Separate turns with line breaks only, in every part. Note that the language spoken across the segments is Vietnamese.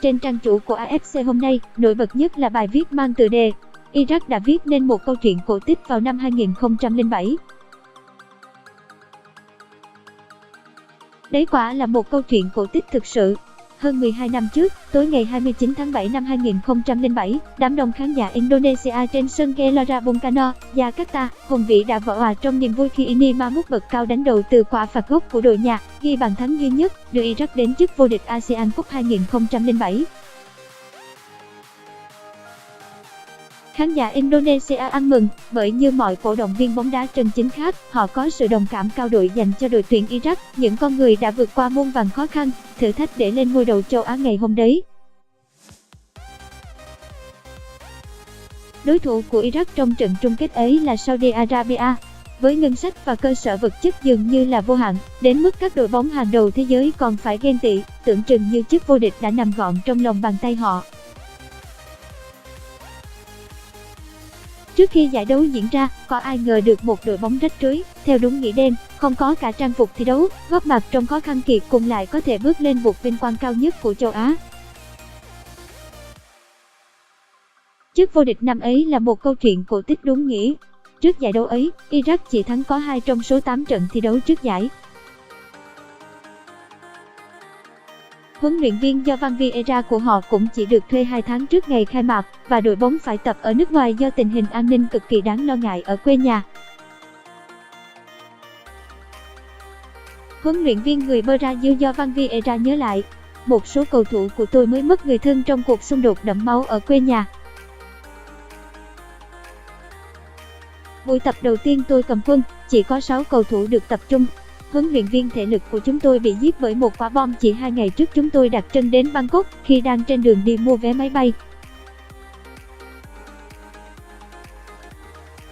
Trên trang chủ của AFC hôm nay, nổi bật nhất là bài viết mang tựa đề Iraq đã viết nên một câu chuyện cổ tích vào năm 2007. Đấy quả là một câu chuyện cổ tích thực sự. Hơn 12 năm trước, tối ngày 29 tháng 7 năm 2007, đám đông khán giả Indonesia trên sân Gelora Bung Karno, Jakarta, hùng vĩ đã vỡ òa trong niềm vui khi Ini Mahmud bật cao đánh đầu từ quả phạt góc của đội nhà, ghi bàn thắng duy nhất, đưa Iraq đến chức vô địch ASEAN Cup 2007. Khán giả Indonesia ăn mừng, bởi như mọi cổ động viên bóng đá chân chính khác, họ có sự đồng cảm cao độ dành cho đội tuyển Iraq, những con người đã vượt qua muôn vàn khó khăn, thử thách để lên ngôi đầu châu Á ngày hôm đấy. Đối thủ của Iraq trong trận chung kết ấy là Saudi Arabia. Với ngân sách và cơ sở vật chất dường như là vô hạn, đến mức các đội bóng hàng đầu thế giới còn phải ghen tị, tưởng chừng như chức vô địch đã nằm gọn trong lòng bàn tay họ. Trước khi giải đấu diễn ra, có ai ngờ được một đội bóng rách rưới, theo đúng nghĩa đen, không có cả trang phục thi đấu, góp mặt trong khó khăn kiệt cùng lại có thể bước lên bục vinh quang cao nhất của châu Á. Chức vô địch năm ấy là một câu chuyện cổ tích đúng nghĩa. Trước giải đấu ấy, Iraq chỉ thắng có 2 trong số 8 trận thi đấu trước giải. Huấn luyện viên Jovan Vieira của họ cũng chỉ được thuê 2 tháng trước ngày khai mạc, và đội bóng phải tập ở nước ngoài do tình hình an ninh cực kỳ đáng lo ngại ở quê nhà. Huấn luyện viên người Brazil Jovan Vieira nhớ lại, một số cầu thủ của tôi mới mất người thân trong cuộc xung đột đẫm máu ở quê nhà. Buổi tập đầu tiên tôi cầm quân, chỉ có 6 cầu thủ được tập trung. Huấn luyện viên thể lực của chúng tôi bị giết bởi một quả bom chỉ 2 ngày trước chúng tôi đặt chân đến Bangkok khi đang trên đường đi mua vé máy bay.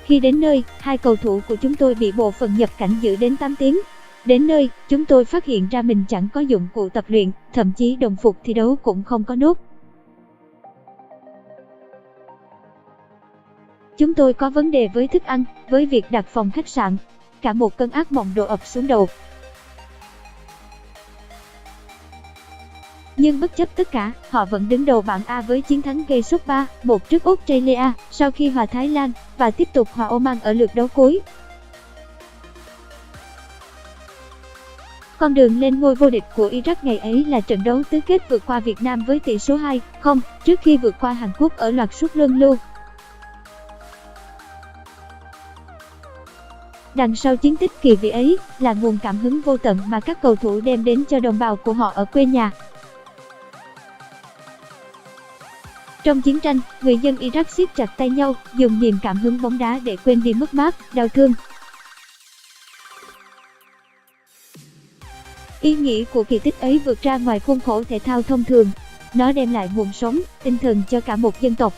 Khi đến nơi, 2 cầu thủ của chúng tôi bị bộ phận nhập cảnh giữ đến 8 tiếng. Đến nơi, chúng tôi phát hiện ra mình chẳng có dụng cụ tập luyện, thậm chí đồng phục thi đấu cũng không có nốt. Chúng tôi có vấn đề với thức ăn, với việc đặt phòng khách sạn. Cả một cơn ác mộng đổ ập xuống đầu. Nhưng bất chấp tất cả, họ vẫn đứng đầu bảng A với chiến thắng gây sốt 3-1 trước Australia, sau khi hòa Thái Lan, và tiếp tục hòa Oman ở lượt đấu cuối. Con đường lên ngôi vô địch của Iraq ngày ấy là trận đấu tứ kết vượt qua Việt Nam với tỷ số 2-0, trước khi vượt qua Hàn Quốc ở loạt sút luân lưu. Đằng sau chiến tích kỳ vĩ ấy là nguồn cảm hứng vô tận mà các cầu thủ đem đến cho đồng bào của họ ở quê nhà. Trong chiến tranh, người dân Iraq siết chặt tay nhau, dùng niềm cảm hứng bóng đá để quên đi mất mát, đau thương. Ý nghĩa của kỳ tích ấy vượt ra ngoài khuôn khổ thể thao thông thường. Nó đem lại nguồn sống, tinh thần cho cả một dân tộc.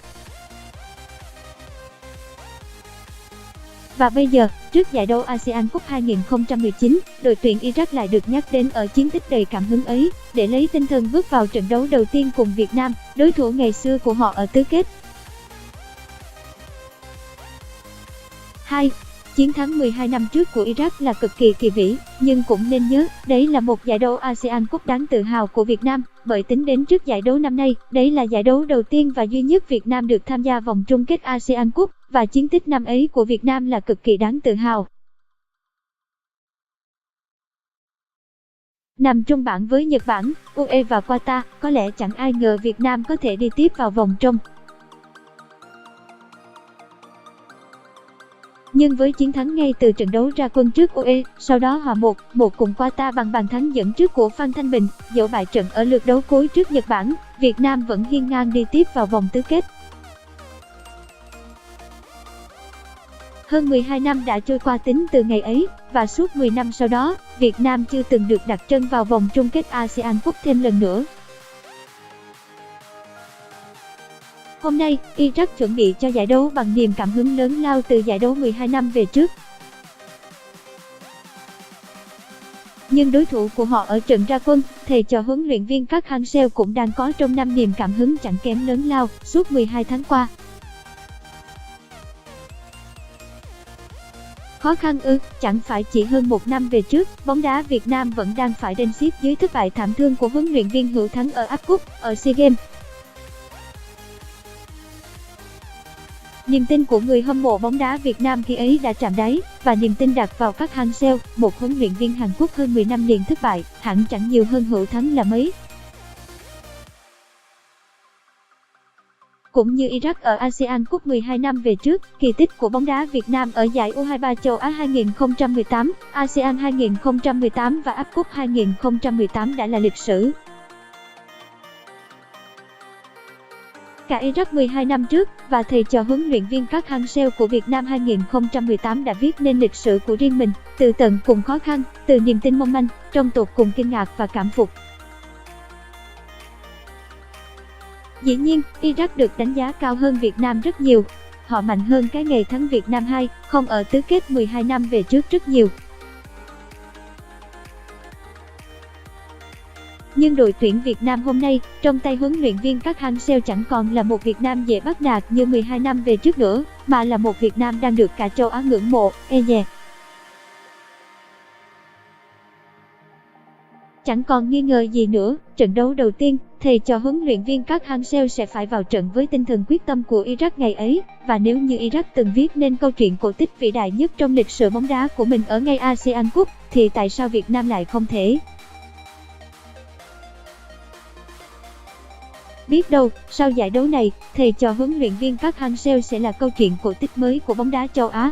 Và bây giờ, trước giải đấu ASEAN Cup 2019, đội tuyển Iraq lại được nhắc đến ở chiến tích đầy cảm hứng ấy, để lấy tinh thần bước vào trận đấu đầu tiên cùng Việt Nam, đối thủ ngày xưa của họ ở tứ kết. 2. Chiến thắng 12 năm trước của Iraq là cực kỳ kỳ vĩ, nhưng cũng nên nhớ, đấy là một giải đấu ASEAN Cup đáng tự hào của Việt Nam, bởi tính đến trước giải đấu năm nay, đấy là giải đấu đầu tiên và duy nhất Việt Nam được tham gia vòng chung kết ASEAN Cup, và chiến tích năm ấy của Việt Nam là cực kỳ đáng tự hào. Nằm chung bảng với Nhật Bản, UAE và Qatar, có lẽ chẳng ai ngờ Việt Nam có thể đi tiếp vào vòng trong. Nhưng với chiến thắng ngay từ trận đấu ra quân trước UAE, sau đó hòa 1-1 cùng Qatar bằng bàn thắng dẫn trước của Phan Thanh Bình, dẫu bại trận ở lượt đấu cuối trước Nhật Bản, Việt Nam vẫn hiên ngang đi tiếp vào vòng tứ kết. Hơn 12 năm đã trôi qua tính từ ngày ấy, và suốt 10 năm sau đó, Việt Nam chưa từng được đặt chân vào vòng chung kết ASEAN Cup thêm lần nữa. Hôm nay, Iraq chuẩn bị cho giải đấu bằng niềm cảm hứng lớn lao từ giải đấu 12 năm về trước. Nhưng đối thủ của họ ở trận ra quân, thầy trò huấn luyện viên Park Hang-seo cũng đang có trong năm niềm cảm hứng chẳng kém lớn lao suốt 12 tháng qua. Khó khăn ư? Chẳng phải chỉ hơn một năm về trước, bóng đá Việt Nam vẫn đang phải đền xiết dưới thất bại thảm thương của huấn luyện viên Hữu Thắng ở áp Cup, ở SEA Games. Niềm tin của người hâm mộ bóng đá Việt Nam khi ấy đã chạm đáy, và niềm tin đặt vào Park Hang-seo, một huấn luyện viên Hàn Quốc hơn 10 năm liền thất bại, hẳn chẳng nhiều hơn Hữu Thắng là mấy. Cũng như Iraq ở ASEAN Cup 12 năm về trước, kỳ tích của bóng đá Việt Nam ở giải U23 châu Á 2018, ASEAN 2018 và áp Cup 2018 đã là lịch sử. Cả Iraq 12 năm trước và thầy trò huấn luyện viên Park Hang-seo của Việt Nam 2018 đã viết nên lịch sử của riêng mình, từ tận cùng khó khăn, từ niềm tin mong manh, trong tột cùng kinh ngạc và cảm phục. Dĩ nhiên, Iraq được đánh giá cao hơn Việt Nam rất nhiều. Họ mạnh hơn cái ngày thắng Việt Nam 2-0 ở tứ kết 12 năm về trước rất nhiều. Nhưng đội tuyển Việt Nam hôm nay, trong tay huấn luyện viên Park Hang-seo chẳng còn là một Việt Nam dễ bắt nạt như 12 năm về trước nữa, mà là một Việt Nam đang được cả châu Á ngưỡng mộ, e dè. Chẳng còn nghi ngờ gì nữa, trận đấu đầu tiên, thầy trò huấn luyện viên Park Hang-seo sẽ phải vào trận với tinh thần quyết tâm của Iraq ngày ấy, và nếu như Iraq từng viết nên câu chuyện cổ tích vĩ đại nhất trong lịch sử bóng đá của mình ở ngay ASEAN Cup, thì tại sao Việt Nam lại không thể? Biết đâu, sau giải đấu này, thầy trò huấn luyện viên Park Hang-seo sẽ là câu chuyện cổ tích mới của bóng đá châu Á.